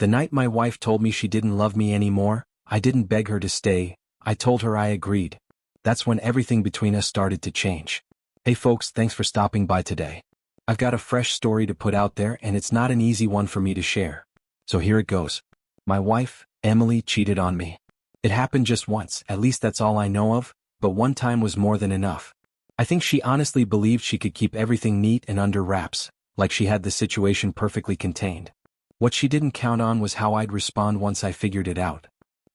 The night my wife told me she didn't love me anymore, I didn't beg her to stay, I told her I agreed. That's when everything between us started to change. Hey folks, thanks for stopping by today. I've got a fresh story to put out there and it's not an easy one for me to share. So here it goes. My wife, Emily, cheated on me. It happened just once, at least that's all I know of, but one time was more than enough. I think she honestly believed she could keep everything neat and under wraps, like she had the situation perfectly contained. What she didn't count on was how I'd respond once I figured it out.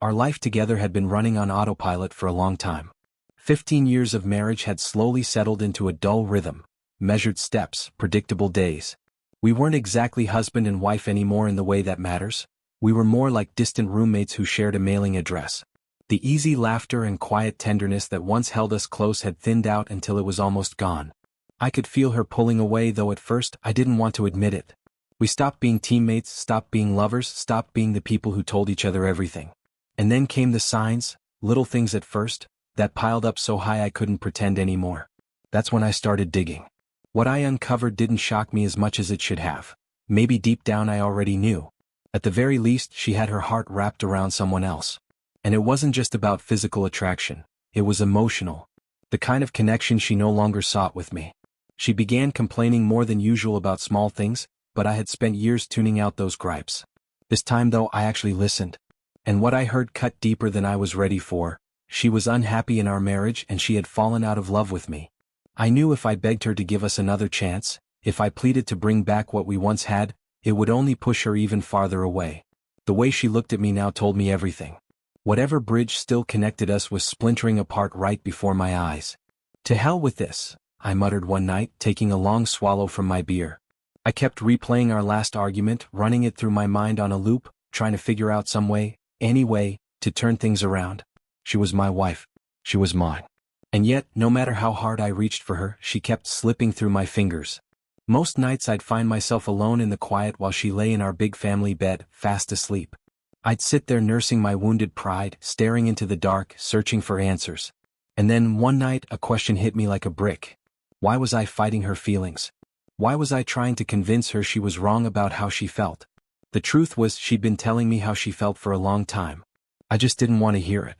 Our life together had been running on autopilot for a long time. 15 years of marriage had slowly settled into a dull rhythm, measured steps, predictable days. We weren't exactly husband and wife anymore in the way that matters. We were more like distant roommates who shared a mailing address. The easy laughter and quiet tenderness that once held us close had thinned out until it was almost gone. I could feel her pulling away, though at first I didn't want to admit it. We stopped being teammates, stopped being lovers, stopped being the people who told each other everything. And then came the signs, little things at first, that piled up so high I couldn't pretend anymore. That's when I started digging. What I uncovered didn't shock me as much as it should have. Maybe deep down I already knew. At the very least, she had her heart wrapped around someone else. And it wasn't just about physical attraction, it was emotional. The kind of connection she no longer sought with me. She began complaining more than usual about small things, but I had spent years tuning out those gripes. This time though, I actually listened. And what I heard cut deeper than I was ready for. She was unhappy in our marriage and she had fallen out of love with me. I knew if I begged her to give us another chance, if I pleaded to bring back what we once had, it would only push her even farther away. The way she looked at me now told me everything. Whatever bridge still connected us was splintering apart right before my eyes. To hell with this, I muttered one night, taking a long swallow from my beer. I kept replaying our last argument, running it through my mind on a loop, trying to figure out some way, any way, to turn things around. She was my wife. She was mine. And yet, no matter how hard I reached for her, she kept slipping through my fingers. Most nights I'd find myself alone in the quiet while she lay in our big family bed, fast asleep. I'd sit there nursing my wounded pride, staring into the dark, searching for answers. And then one night a question hit me like a brick. Why was I fighting her feelings? Why was I trying to convince her she was wrong about how she felt? The truth was she'd been telling me how she felt for a long time. I just didn't want to hear it.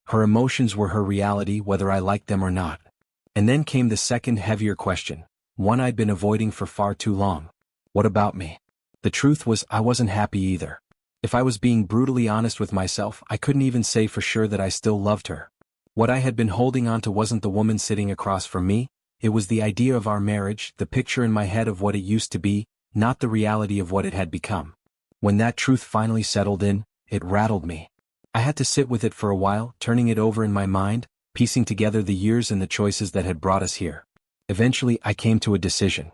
Her emotions were her reality whether I liked them or not. And then came the second heavier question, one I'd been avoiding for far too long. What about me? The truth was I wasn't happy either. If I was being brutally honest with myself, I couldn't even say for sure that I still loved her. What I had been holding on to wasn't the woman sitting across from me, it was the idea of our marriage, the picture in my head of what it used to be, not the reality of what it had become. When that truth finally settled in, it rattled me. I had to sit with it for a while, turning it over in my mind, piecing together the years and the choices that had brought us here. Eventually, I came to a decision.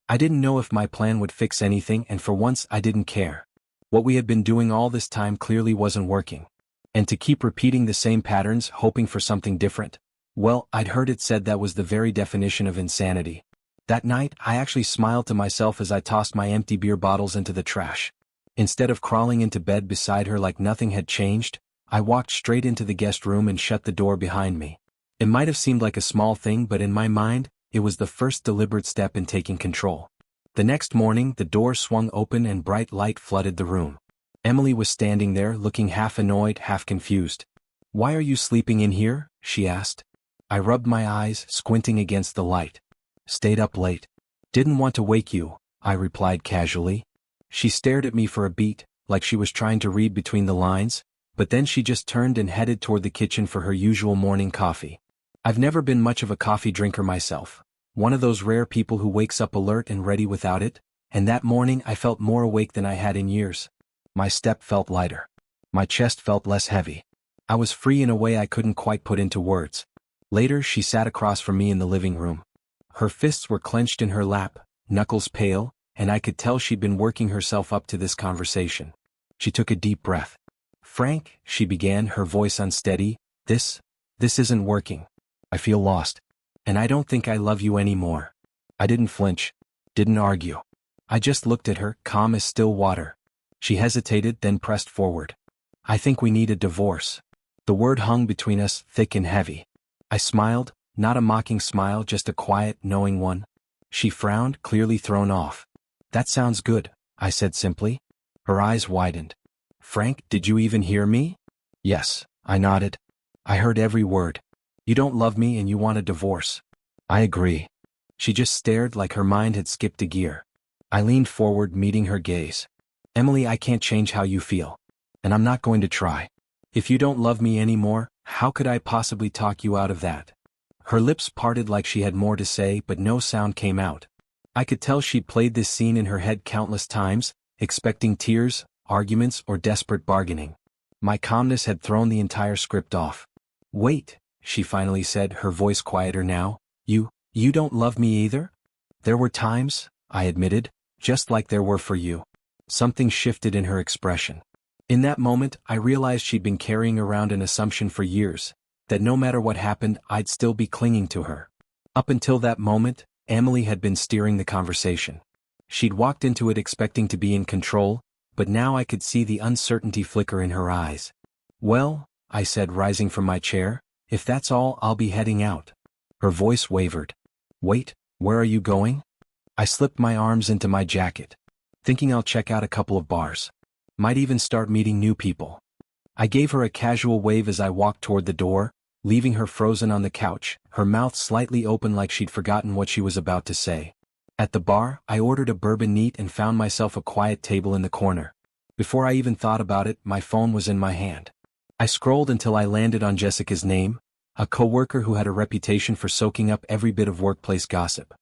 I didn't know if my plan would fix anything, and for once I didn't care. What we had been doing all this time clearly wasn't working. And to keep repeating the same patterns, hoping for something different, well, I'd heard it said that was the very definition of insanity. That night, I actually smiled to myself as I tossed my empty beer bottles into the trash. Instead of crawling into bed beside her like nothing had changed, I walked straight into the guest room and shut the door behind me. It might have seemed like a small thing, but in my mind, it was the first deliberate step in taking control. The next morning, the door swung open and bright light flooded the room. Emily was standing there, looking half annoyed, half confused. "Why are you sleeping in here?" she asked. I rubbed my eyes, squinting against the light. "Stayed up late. Didn't want to wake you," I replied casually. She stared at me for a beat, like she was trying to read between the lines, but then she just turned and headed toward the kitchen for her usual morning coffee. I've never been much of a coffee drinker myself, one of those rare people who wakes up alert and ready without it, and that morning I felt more awake than I had in years. My step felt lighter. My chest felt less heavy. I was free in a way I couldn't quite put into words. Later, she sat across from me in the living room. Her fists were clenched in her lap, knuckles pale, and I could tell she'd been working herself up to this conversation. She took a deep breath. "Frank," she began, her voice unsteady, this isn't working. I feel lost. And I don't think I love you anymore." I didn't flinch, didn't argue. I just looked at her, calm as still water. She hesitated, then pressed forward. "I think we need a divorce." The word hung between us, thick and heavy. I smiled, not a mocking smile, just a quiet, knowing one. She frowned, clearly thrown off. "That sounds good," I said simply. Her eyes widened. Frank, did you even hear me? Yes, I nodded. I heard every word. You don't love me and you want a divorce. I agree. She just stared like her mind had skipped a gear. I leaned forward, meeting her gaze. Emily, I can't change how you feel. And I'm not going to try. If you don't love me anymore, how could I possibly talk you out of that? Her lips parted like she had more to say, but no sound came out. I could tell she'd played this scene in her head countless times, expecting tears, arguments, or desperate bargaining. My calmness had thrown the entire script off. Wait, she finally said, her voice quieter now. You don't love me either? There were times, I admitted, just like there were for you. Something shifted in her expression. In that moment, I realized she'd been carrying around an assumption for years, that no matter what happened, I'd still be clinging to her. Up until that moment, Emily had been steering the conversation. She'd walked into it expecting to be in control, but now I could see the uncertainty flicker in her eyes. Well, I said, rising from my chair, if that's all, I'll be heading out. Her voice wavered. Wait, where are you going? I slipped my arms into my jacket, thinking I'll check out a couple of bars. Might even start meeting new people. I gave her a casual wave as I walked toward the door, leaving her frozen on the couch, her mouth slightly open like she'd forgotten what she was about to say. At the bar, I ordered a bourbon neat and found myself a quiet table in the corner. Before I even thought about it, my phone was in my hand. I scrolled until I landed on Jessica's name, a coworker who had a reputation for soaking up every bit of workplace gossip.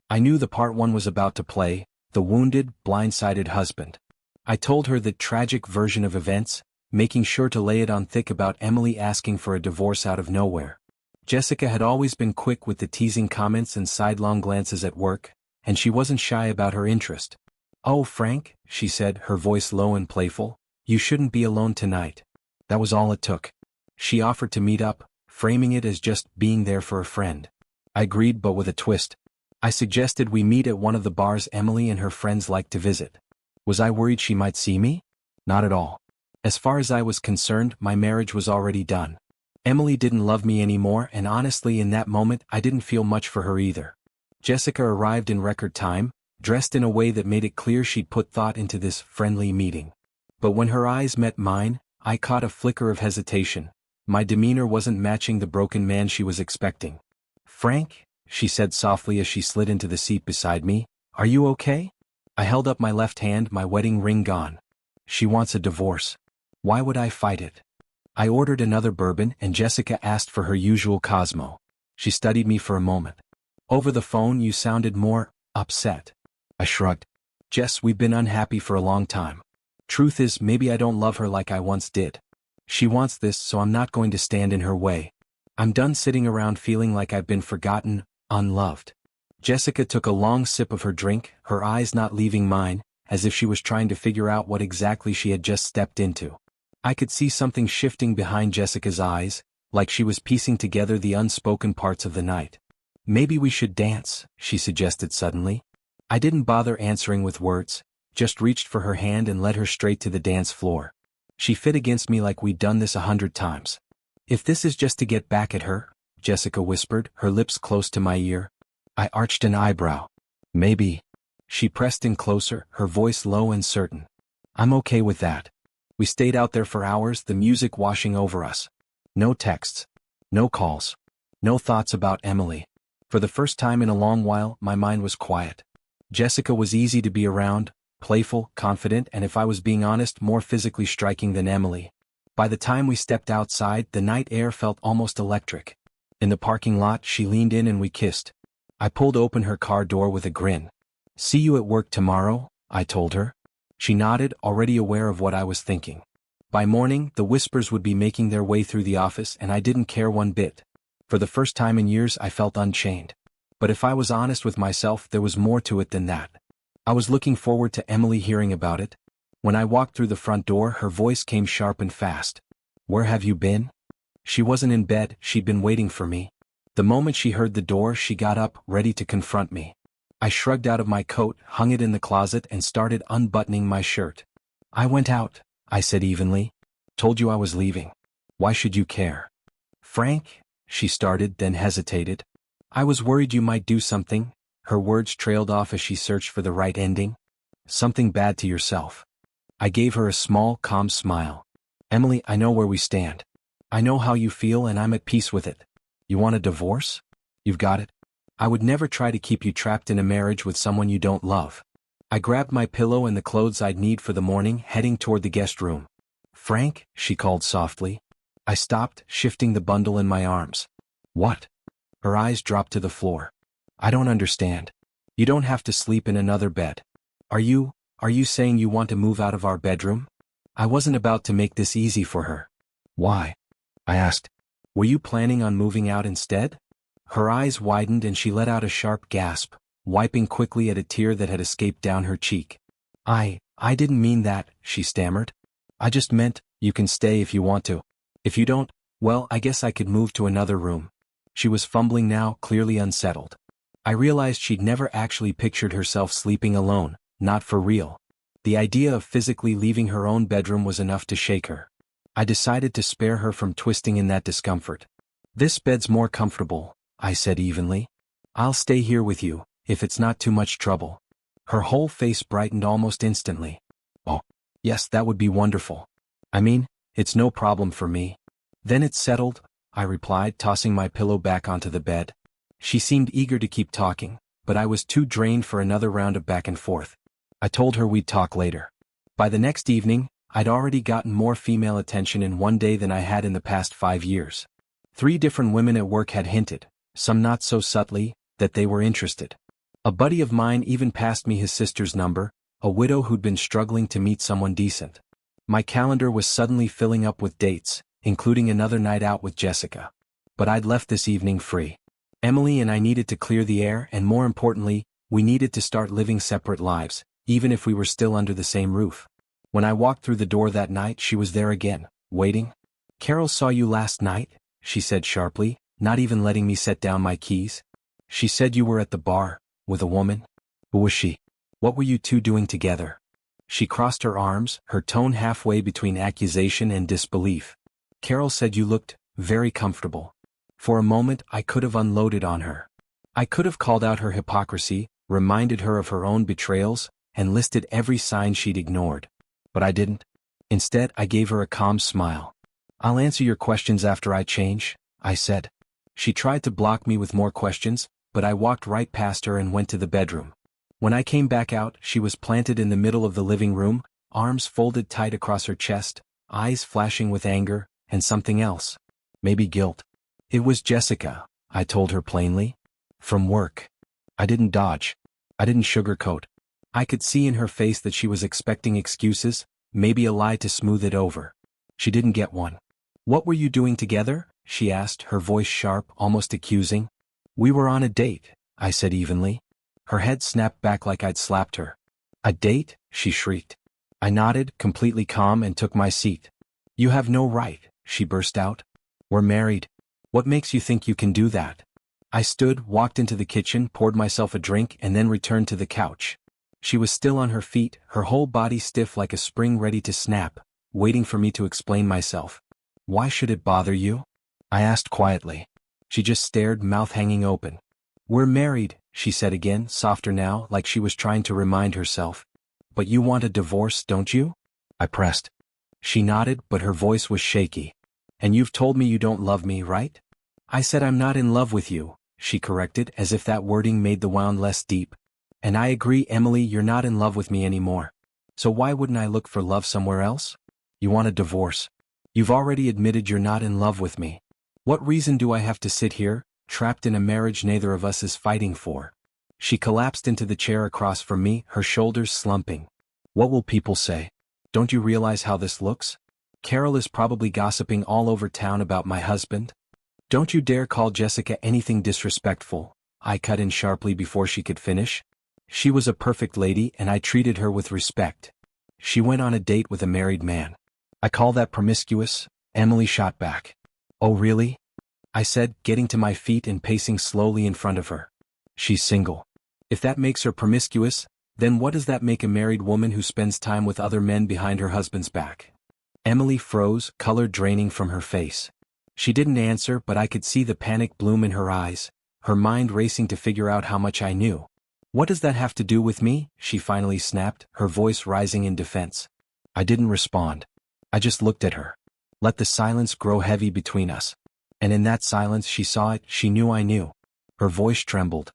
I knew the part one was about to play, the wounded, blindsided husband. I told her the tragic version of events, making sure to lay it on thick about Emily asking for a divorce out of nowhere. Jessica had always been quick with the teasing comments and sidelong glances at work, and she wasn't shy about her interest. Oh, Frank, she said, her voice low and playful, you shouldn't be alone tonight. That was all it took. She offered to meet up, framing it as just being there for a friend. I agreed, but with a twist. I suggested we meet at one of the bars Emily and her friends liked to visit. Was I worried she might see me? Not at all. As far as I was concerned, my marriage was already done. Emily didn't love me anymore, and honestly in that moment I didn't feel much for her either. Jessica arrived in record time, dressed in a way that made it clear she'd put thought into this friendly meeting. But when her eyes met mine, I caught a flicker of hesitation. My demeanor wasn't matching the broken man she was expecting. Frank, she said softly as she slid into the seat beside me, are you okay? I held up my left hand, my wedding ring gone. She wants a divorce. Why would I fight it? I ordered another bourbon and Jessica asked for her usual Cosmo. She studied me for a moment. Over the phone you sounded more upset. I shrugged. Jess, we've been unhappy for a long time. Truth is, maybe I don't love her like I once did. She wants this, so I'm not going to stand in her way. I'm done sitting around feeling like I've been forgotten, unloved. Jessica took a long sip of her drink, her eyes not leaving mine, as if she was trying to figure out what exactly she had just stepped into. I could see something shifting behind Jessica's eyes, like she was piecing together the unspoken parts of the night. Maybe we should dance, she suggested suddenly. I didn't bother answering with words, just reached for her hand and led her straight to the dance floor. She fit against me like we'd done this 100 times. If this is just to get back at her, Jessica whispered, her lips close to my ear. I arched an eyebrow. Maybe. She pressed in closer, her voice low and certain. I'm okay with that. We stayed out there for hours, the music washing over us. No texts. No calls. No thoughts about Emily. For the first time in a long while, my mind was quiet. Jessica was easy to be around, playful, confident, and if I was being honest, more physically striking than Emily. By the time we stepped outside, the night air felt almost electric. In the parking lot, she leaned in and we kissed. I pulled open her car door with a grin. See you at work tomorrow, I told her. She nodded, already aware of what I was thinking. By morning, the whispers would be making their way through the office and I didn't care one bit. For the first time in years, I felt unchained. But if I was honest with myself, there was more to it than that. I was looking forward to Emily hearing about it. When I walked through the front door, her voice came sharp and fast. Where have you been? She wasn't in bed, she'd been waiting for me. The moment she heard the door, she got up, ready to confront me. I shrugged out of my coat, hung it in the closet, and started unbuttoning my shirt. I went out, I said evenly. Told you I was leaving. Why should you care? Frank, she started, then hesitated. I was worried you might do something. Her words trailed off as she searched for the right ending. Something bad to yourself. I gave her a small, calm smile. Emily, I know where we stand. I know how you feel and I'm at peace with it. You want a divorce? You've got it. I would never try to keep you trapped in a marriage with someone you don't love. I grabbed my pillow and the clothes I'd need for the morning, heading toward the guest room. Frank, she called softly. I stopped, shifting the bundle in my arms. What? Her eyes dropped to the floor. I don't understand. You don't have to sleep in another bed. Are you saying you want to move out of our bedroom? I wasn't about to make this easy for her. Why? I asked. Were you planning on moving out instead? Her eyes widened and she let out a sharp gasp, wiping quickly at a tear that had escaped down her cheek. I didn't mean that, she stammered. I just meant, you can stay if you want to. If you don't, well, I guess I could move to another room. She was fumbling now, clearly unsettled. I realized she'd never actually pictured herself sleeping alone, not for real. The idea of physically leaving her own bedroom was enough to shake her. I decided to spare her from twisting in that discomfort. This bed's more comfortable, I said evenly. I'll stay here with you, if it's not too much trouble. Her whole face brightened almost instantly. Oh, yes, that would be wonderful. I mean, it's no problem for me. Then it's settled, I replied, tossing my pillow back onto the bed. She seemed eager to keep talking, but I was too drained for another round of back and forth. I told her we'd talk later. By the next evening, I'd already gotten more female attention in one day than I had in the past 5 years. 3 different women at work had hinted, some not so subtly, that they were interested. A buddy of mine even passed me his sister's number, a widow who'd been struggling to meet someone decent. My calendar was suddenly filling up with dates, including another night out with Jessica. But I'd left this evening free. Emily and I needed to clear the air, and more importantly, we needed to start living separate lives, even if we were still under the same roof. When I walked through the door that night, she was there again, waiting. Carol saw you last night, she said sharply, not even letting me set down my keys. She said you were at the bar, with a woman. Who was she? What were you two doing together? She crossed her arms, her tone halfway between accusation and disbelief. Carol said you looked very comfortable. For a moment I could have unloaded on her. I could have called out her hypocrisy, reminded her of her own betrayals, and listed every sign she'd ignored. But I didn't. Instead, I gave her a calm smile. I'll answer your questions after I change, I said. She tried to block me with more questions, but I walked right past her and went to the bedroom. When I came back out, she was planted in the middle of the living room, arms folded tight across her chest, eyes flashing with anger, and something else. Maybe guilt. It was Jessica, I told her plainly. From work. I didn't dodge. I didn't sugarcoat. I could see in her face that she was expecting excuses, maybe a lie to smooth it over. She didn't get one. What were you doing together? She asked, her voice sharp, almost accusing. We were on a date, I said evenly. Her head snapped back like I'd slapped her. A date? She shrieked. I nodded, completely calm, and took my seat. You have no right, she burst out. We're married. What makes you think you can do that? I stood, walked into the kitchen, poured myself a drink, and then returned to the couch. She was still on her feet, her whole body stiff like a spring ready to snap, waiting for me to explain myself. Why should it bother you? I asked quietly. She just stared, mouth hanging open. We're married, she said again, softer now, like she was trying to remind herself. But you want a divorce, don't you? I pressed. She nodded, but her voice was shaky. And you've told me you don't love me, right? I said I'm not in love with you, she corrected, as if that wording made the wound less deep. And I agree, Emily, you're not in love with me anymore. So why wouldn't I look for love somewhere else? You want a divorce. You've already admitted you're not in love with me. What reason do I have to sit here, trapped in a marriage neither of us is fighting for? She collapsed into the chair across from me, her shoulders slumping. What will people say? Don't you realize how this looks? Carol is probably gossiping all over town about my husband. Don't you dare call Jessica anything disrespectful, I cut in sharply before she could finish. She was a perfect lady and I treated her with respect. She went on a date with a married man. I call that promiscuous, Emily shot back. Oh really? I said, getting to my feet and pacing slowly in front of her. She's single. If that makes her promiscuous, then what does that make a married woman who spends time with other men behind her husband's back? Emily froze, color draining from her face. She didn't answer, but I could see the panic bloom in her eyes, her mind racing to figure out how much I knew. What does that have to do with me? She finally snapped, her voice rising in defense. I didn't respond. I just looked at her. Let the silence grow heavy between us. And in that silence she saw it, she knew I knew. Her voice trembled.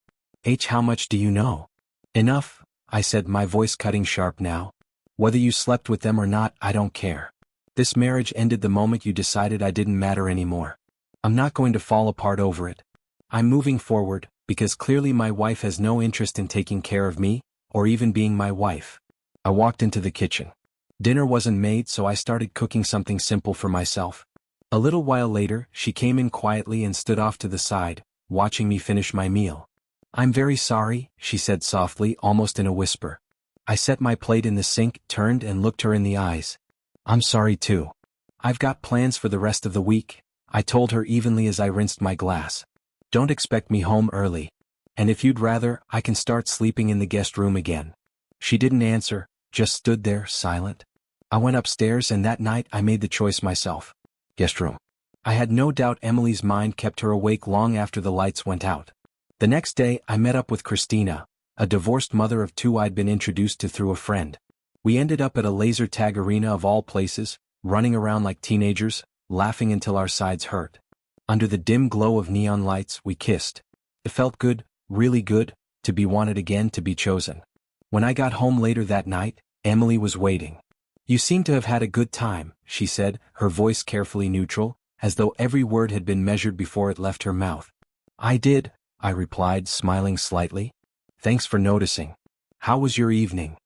How much do you know? Enough, I said, my voice cutting sharp now. Whether you slept with them or not, I don't care. This marriage ended the moment you decided I didn't matter anymore. I'm not going to fall apart over it. I'm moving forward, because clearly my wife has no interest in taking care of me, or even being my wife. I walked into the kitchen. Dinner wasn't made, so I started cooking something simple for myself. A little while later, she came in quietly and stood off to the side, watching me finish my meal. I'm very sorry, she said softly, almost in a whisper. I set my plate in the sink, turned and looked her in the eyes. I'm sorry too. I've got plans for the rest of the week, I told her evenly as I rinsed my glass. Don't expect me home early. And if you'd rather, I can start sleeping in the guest room again. She didn't answer, just stood there, silent. I went upstairs and that night I made the choice myself. Guest room. I had no doubt Emily's mind kept her awake long after the lights went out. The next day I met up with Christina, a divorced mother of two I'd been introduced to through a friend. We ended up at a laser tag arena of all places, running around like teenagers, laughing until our sides hurt. Under the dim glow of neon lights, we kissed. It felt good, really good, to be wanted again, to be chosen. When I got home later that night, Emily was waiting. You seem to have had a good time, she said, her voice carefully neutral, as though every word had been measured before it left her mouth. I did, I replied, smiling slightly. Thanks for noticing. How was your evening?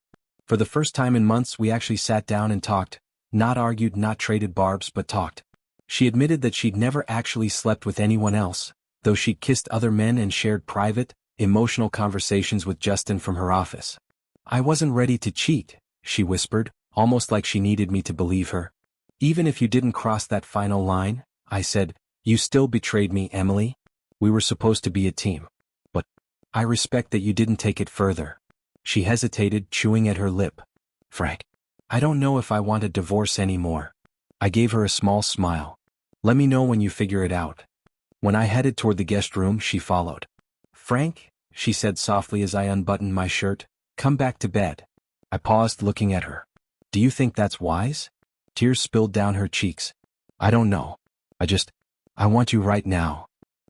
For the first time in months we actually sat down and talked, not argued, not traded barbs, but talked. She admitted that she'd never actually slept with anyone else, though she'd kissed other men and shared private, emotional conversations with Justin from her office. I wasn't ready to cheat, she whispered, almost like she needed me to believe her. Even if you didn't cross that final line, I said, you still betrayed me, Emily. We were supposed to be a team. But I respect that you didn't take it further. She hesitated, chewing at her lip. Frank, I don't know if I want a divorce anymore. I gave her a small smile. Let me know when you figure it out. When I headed toward the guest room, she followed. Frank, she said softly as I unbuttoned my shirt, come back to bed. I paused, looking at her. Do you think that's wise? Tears spilled down her cheeks. I don't know. I want you right now.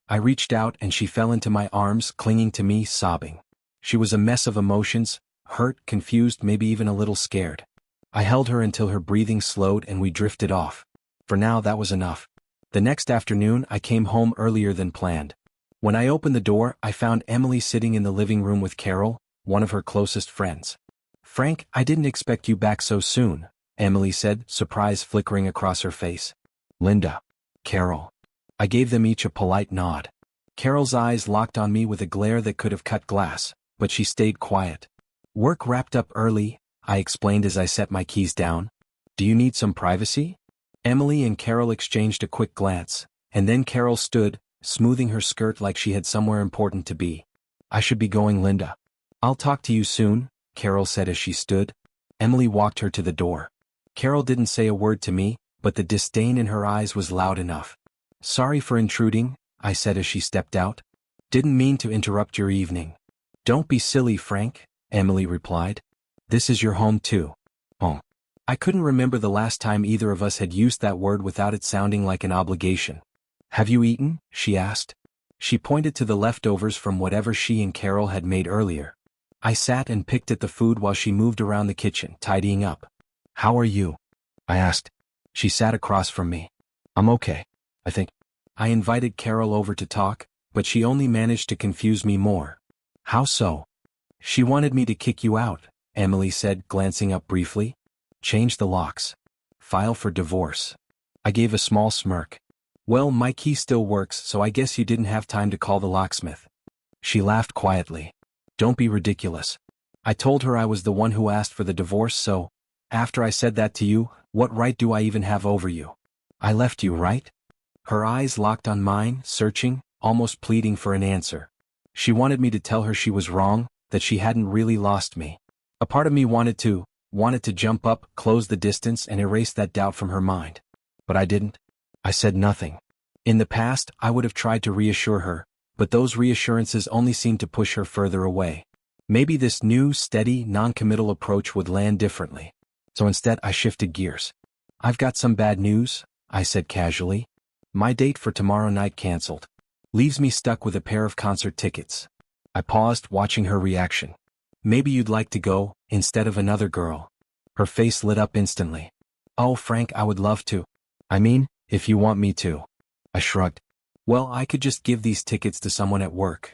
I reached out and she fell into my arms, clinging to me, sobbing. She was a mess of emotions, hurt, confused, maybe even a little scared. I held her until her breathing slowed and we drifted off. For now, that was enough. The next afternoon, I came home earlier than planned. When I opened the door, I found Emily sitting in the living room with Carol, one of her closest friends. Frank, I didn't expect you back so soon, Emily said, surprise flickering across her face. Linda. Carol. I gave them each a polite nod. Carol's eyes locked on me with a glare that could have cut glass, but she stayed quiet. Work wrapped up early, I explained as I set my keys down. Do you need some privacy? Emily and Carol exchanged a quick glance, and then Carol stood, smoothing her skirt like she had somewhere important to be. I should be going, Linda. I'll talk to you soon, Carol said as she stood. Emily walked her to the door. Carol didn't say a word to me, but the disdain in her eyes was loud enough. Sorry for intruding, I said as she stepped out. Didn't mean to interrupt your evening. Don't be silly, Frank, Emily replied. This is your home too. Home. I couldn't remember the last time either of us had used that word without it sounding like an obligation. Have you eaten? She asked. She pointed to the leftovers from whatever she and Carol had made earlier. I sat and picked at the food while she moved around the kitchen, tidying up. How are you? I asked. She sat across from me. I'm okay, I think. I invited Carol over to talk, but she only managed to confuse me more. How so? She wanted me to kick you out, Emily said, glancing up briefly. Change the locks. File for divorce. I gave a small smirk. Well, my key still works, so I guess you didn't have time to call the locksmith. She laughed quietly. Don't be ridiculous. I told her I was the one who asked for the divorce, so, after I said that to you, what right do I even have over you? I left you, right? Her eyes locked on mine, searching, almost pleading for an answer. She wanted me to tell her she was wrong, that she hadn't really lost me. A part of me wanted to jump up, close the distance, and erase that doubt from her mind. But I didn't. I said nothing. In the past, I would have tried to reassure her, but those reassurances only seemed to push her further away. Maybe this new, steady, non-committal approach would land differently. So instead I shifted gears. I've got some bad news, I said casually. My date for tomorrow night canceled. Leaves me stuck with a pair of concert tickets. I paused, watching her reaction. Maybe you'd like to go, instead of another girl. Her face lit up instantly. Oh, Frank, I would love to. I mean, if you want me to. I shrugged. Well, I could just give these tickets to someone at work.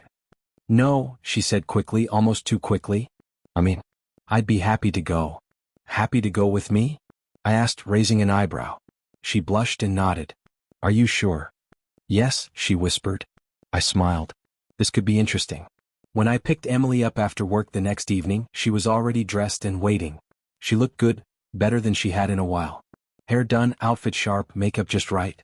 No, she said quickly, almost too quickly. I mean, I'd be happy to go. Happy to go with me? I asked, raising an eyebrow. She blushed and nodded. Are you sure? Yes, she whispered. I smiled. This could be interesting. When I picked Emily up after work the next evening, she was already dressed and waiting. She looked good, better than she had in a while. Hair done, outfit sharp, makeup just right.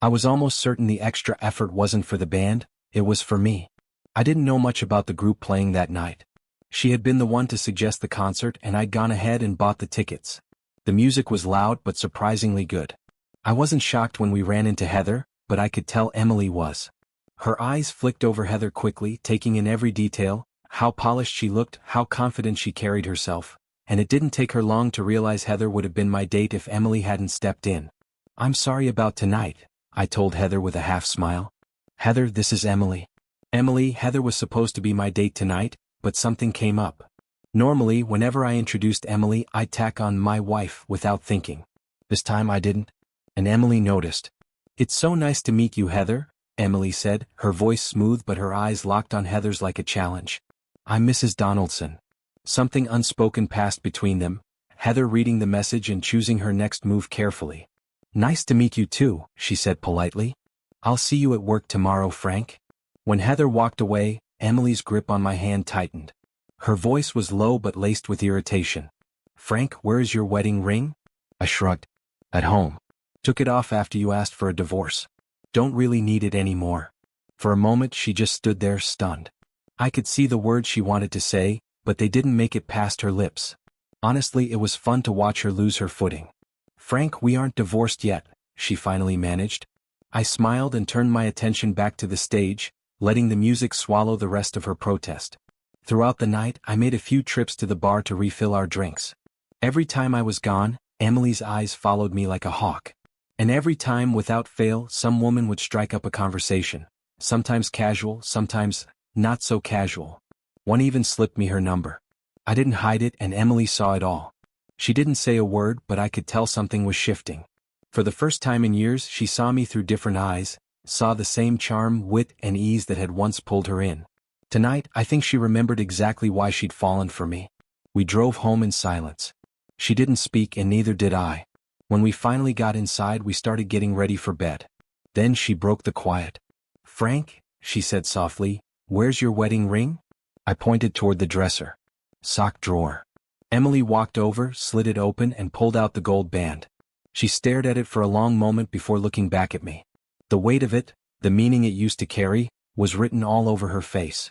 I was almost certain the extra effort wasn't for the band, it was for me. I didn't know much about the group playing that night. She had been the one to suggest the concert and I'd gone ahead and bought the tickets. The music was loud but surprisingly good. I wasn't shocked when we ran into Heather, but I could tell Emily was. Her eyes flicked over Heather quickly, taking in every detail, how polished she looked, how confident she carried herself, and it didn't take her long to realize Heather would have been my date if Emily hadn't stepped in. I'm sorry about tonight, I told Heather with a half smile. Heather, this is Emily. Emily, Heather was supposed to be my date tonight, but something came up. Normally, whenever I introduced Emily, I'd tack on my wife without thinking. This time I didn't, and Emily noticed. It's so nice to meet you, Heather, Emily said, her voice smooth but her eyes locked on Heather's like a challenge. I'm Mrs. Donaldson. Something unspoken passed between them, Heather reading the message and choosing her next move carefully. Nice to meet you too, she said politely. I'll see you at work tomorrow, Frank. When Heather walked away, Emily's grip on my hand tightened. Her voice was low but laced with irritation. Frank, where is your wedding ring? I shrugged. At home. Took it off after you asked for a divorce. Don't really need it anymore. For a moment she just stood there stunned. I could see the words she wanted to say, but they didn't make it past her lips. Honestly, it was fun to watch her lose her footing. Frank, we aren't divorced yet, she finally managed. I smiled and turned my attention back to the stage, letting the music swallow the rest of her protest. Throughout the night, I made a few trips to the bar to refill our drinks. Every time I was gone, Emily's eyes followed me like a hawk. And every time, without fail, some woman would strike up a conversation. Sometimes casual, sometimes not so casual. One even slipped me her number. I didn't hide it and Emily saw it all. She didn't say a word, but I could tell something was shifting. For the first time in years, she saw me through different eyes, saw the same charm, wit, and ease that had once pulled her in. Tonight, I think she remembered exactly why she'd fallen for me. We drove home in silence. She didn't speak and neither did I. When we finally got inside, we started getting ready for bed. Then she broke the quiet. Frank, she said softly, where's your wedding ring? I pointed toward the dresser. Sock drawer. Emily walked over, slid it open, and pulled out the gold band. She stared at it for a long moment before looking back at me. The weight of it, the meaning it used to carry, was written all over her face.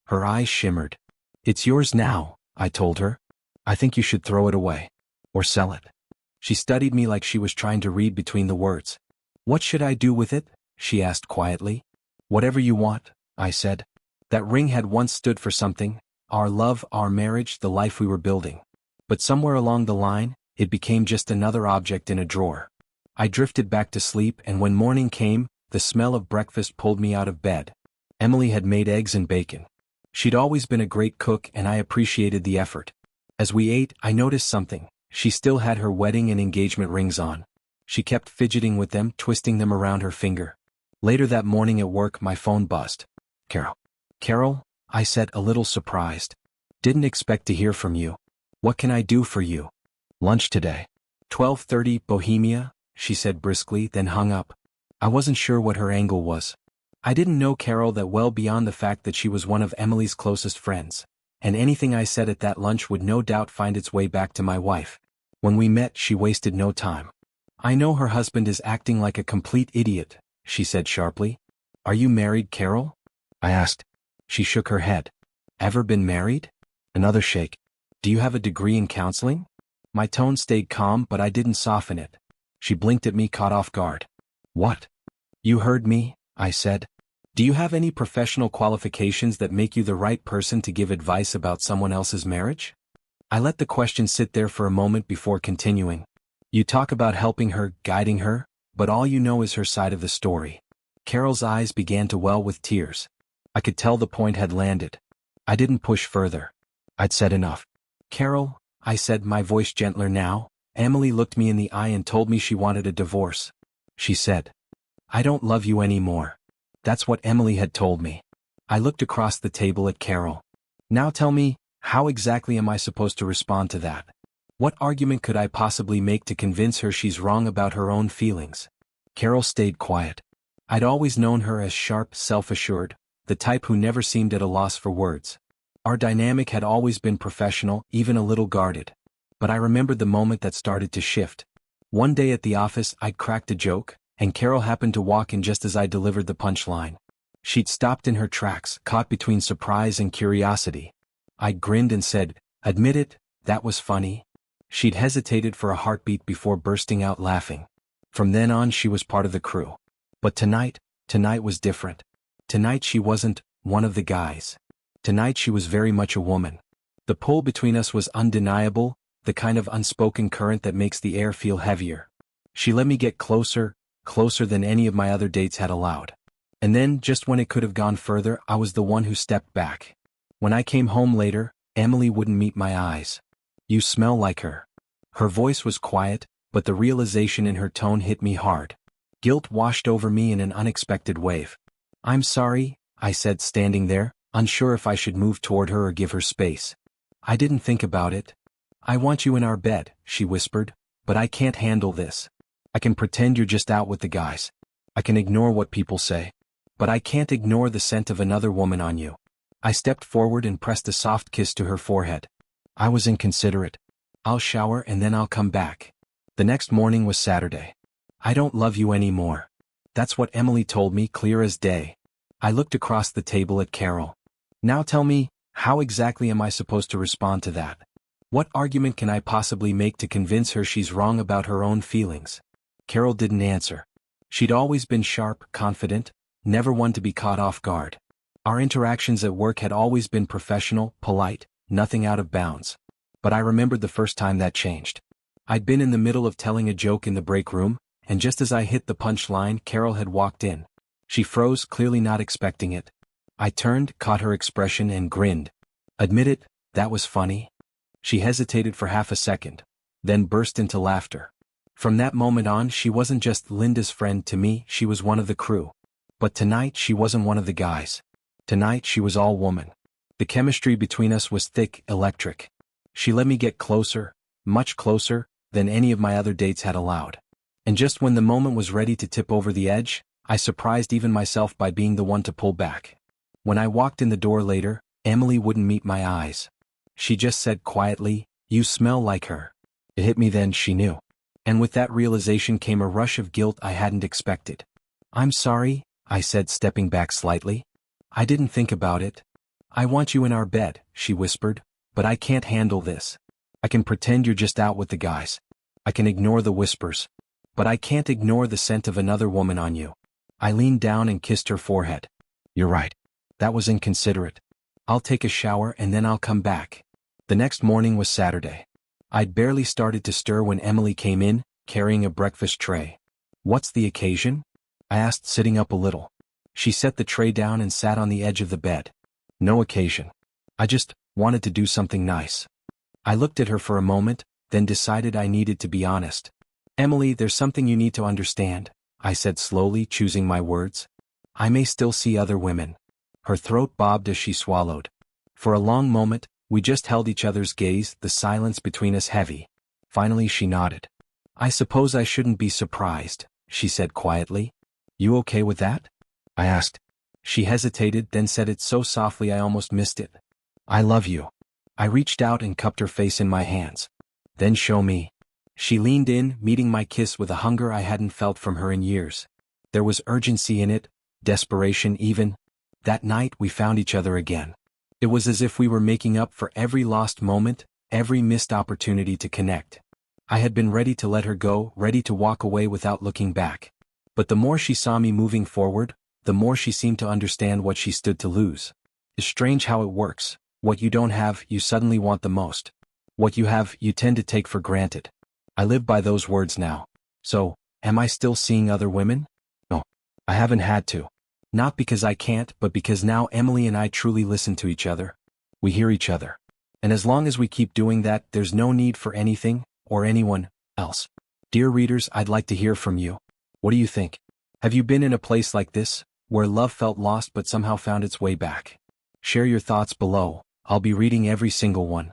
Her eyes shimmered. It's yours now, I told her. I think you should throw it away. Or sell it. She studied me like she was trying to read between the words. What should I do with it? She asked quietly. Whatever you want, I said. That ring had once stood for something, our love, our marriage, the life we were building. But somewhere along the line, it became just another object in a drawer. I drifted back to sleep, and when morning came, the smell of breakfast pulled me out of bed. Emily had made eggs and bacon. She'd always been a great cook and I appreciated the effort. As we ate, I noticed something. She still had her wedding and engagement rings on. She kept fidgeting with them, twisting them around her finger. Later that morning at work, my phone buzzed. Carol. Carol, I said, a little surprised. Didn't expect to hear from you. What can I do for you? Lunch today. 12:30, Bohemia, she said briskly, then hung up. I wasn't sure what her angle was. I didn't know Carol that well beyond the fact that she was one of Emily's closest friends, and anything I said at that lunch would no doubt find its way back to my wife. When we met, she wasted no time. I know her husband is acting like a complete idiot, she said sharply. Are you married, Carol? I asked. She shook her head. Ever been married? Another shake. Do you have a degree in counseling? My tone stayed calm, but I didn't soften it. She blinked at me, caught off guard. What? You heard me, I said. Do you have any professional qualifications that make you the right person to give advice about someone else's marriage? I let the question sit there for a moment before continuing. You talk about helping her, guiding her, but all you know is her side of the story. Carol's eyes began to well with tears. I could tell the point had landed. I didn't push further. I'd said enough. Carol, I said, my voice gentler now. Emily looked me in the eye and told me she wanted a divorce. She said, I don't love you anymore. That's what Emily had told me. I looked across the table at Carol. Now tell me, how exactly am I supposed to respond to that? What argument could I possibly make to convince her she's wrong about her own feelings? Carol stayed quiet. I'd always known her as sharp, self-assured, the type who never seemed at a loss for words. Our dynamic had always been professional, even a little guarded. But I remembered the moment that started to shift. One day at the office, I'd cracked a joke, and Carol happened to walk in just as I delivered the punchline. She'd stopped in her tracks, caught between surprise and curiosity. I grinned and said, admit it, that was funny. She'd hesitated for a heartbeat before bursting out laughing. From then on she was part of the crew. But tonight was different. Tonight she wasn't one of the guys. Tonight she was very much a woman. The pull between us was undeniable, the kind of unspoken current that makes the air feel heavier. She let me get closer than any of my other dates had allowed. And then, just when it could have gone further, I was the one who stepped back. When I came home later, Emily wouldn't meet my eyes. You smell like her. Her voice was quiet, but the realization in her tone hit me hard. Guilt washed over me in an unexpected wave. I'm sorry, I said, standing there, unsure if I should move toward her or give her space. I didn't think about it. I want you in our bed, she whispered, but I can't handle this. I can pretend you're just out with the guys. I can ignore what people say. But I can't ignore the scent of another woman on you. I stepped forward and pressed a soft kiss to her forehead. I was inconsiderate. I'll shower and then I'll come back. The next morning was Saturday. I don't love you anymore. That's what Emily told me, clear as day. I looked across the table at Carol. Now tell me, how exactly am I supposed to respond to that? What argument can I possibly make to convince her she's wrong about her own feelings? Carol didn't answer. She'd always been sharp, confident, never one to be caught off guard. Our interactions at work had always been professional, polite, nothing out of bounds. But I remembered the first time that changed. I'd been in the middle of telling a joke in the break room, and just as I hit the punch line, Carol had walked in. She froze, clearly not expecting it. I turned, caught her expression, and grinned. Admit it, that was funny. She hesitated for half a second, then burst into laughter. From that moment on, she wasn't just Linda's friend to me, she was one of the crew. But tonight she wasn't one of the guys. Tonight she was all woman. The chemistry between us was thick, electric. She let me get closer, much closer, than any of my other dates had allowed. And just when the moment was ready to tip over the edge, I surprised even myself by being the one to pull back. When I walked in the door later, Emily wouldn't meet my eyes. She just said quietly, you smell like her. It hit me then, she knew. And with that realization came a rush of guilt I hadn't expected. I'm sorry, I said, stepping back slightly. I didn't think about it. I want you in our bed, she whispered, but I can't handle this. I can pretend you're just out with the guys. I can ignore the whispers. But I can't ignore the scent of another woman on you. I leaned down and kissed her forehead. You're right. That was inconsiderate. I'll take a shower and then I'll come back. The next morning was Saturday. I'd barely started to stir when Emily came in, carrying a breakfast tray. What's the occasion? I asked, sitting up a little. She set the tray down and sat on the edge of the bed. No occasion. I just wanted to do something nice. I looked at her for a moment, then decided I needed to be honest. Emily, there's something you need to understand, I said slowly, choosing my words. I may still see other women. Her throat bobbed as she swallowed. For a long moment, we just held each other's gaze, the silence between us heavy. Finally she nodded. I suppose I shouldn't be surprised, she said quietly. You okay with that? I asked. She hesitated, then said it so softly I almost missed it. I love you. I reached out and cupped her face in my hands. Then show me. She leaned in, meeting my kiss with a hunger I hadn't felt from her in years. There was urgency in it, desperation even. That night we found each other again. It was as if we were making up for every lost moment, every missed opportunity to connect. I had been ready to let her go, ready to walk away without looking back. But the more she saw me moving forward, the more she seemed to understand what she stood to lose. It's strange how it works. What you don't have, you suddenly want the most. What you have, you tend to take for granted. I live by those words now. So, am I still seeing other women? No. I haven't had to. Not because I can't, but because now Emily and I truly listen to each other. We hear each other. And as long as we keep doing that, there's no need for anything, or anyone, else. Dear readers, I'd like to hear from you. What do you think? Have you been in a place like this, where love felt lost but somehow found its way back? Share your thoughts below. I'll be reading every single one.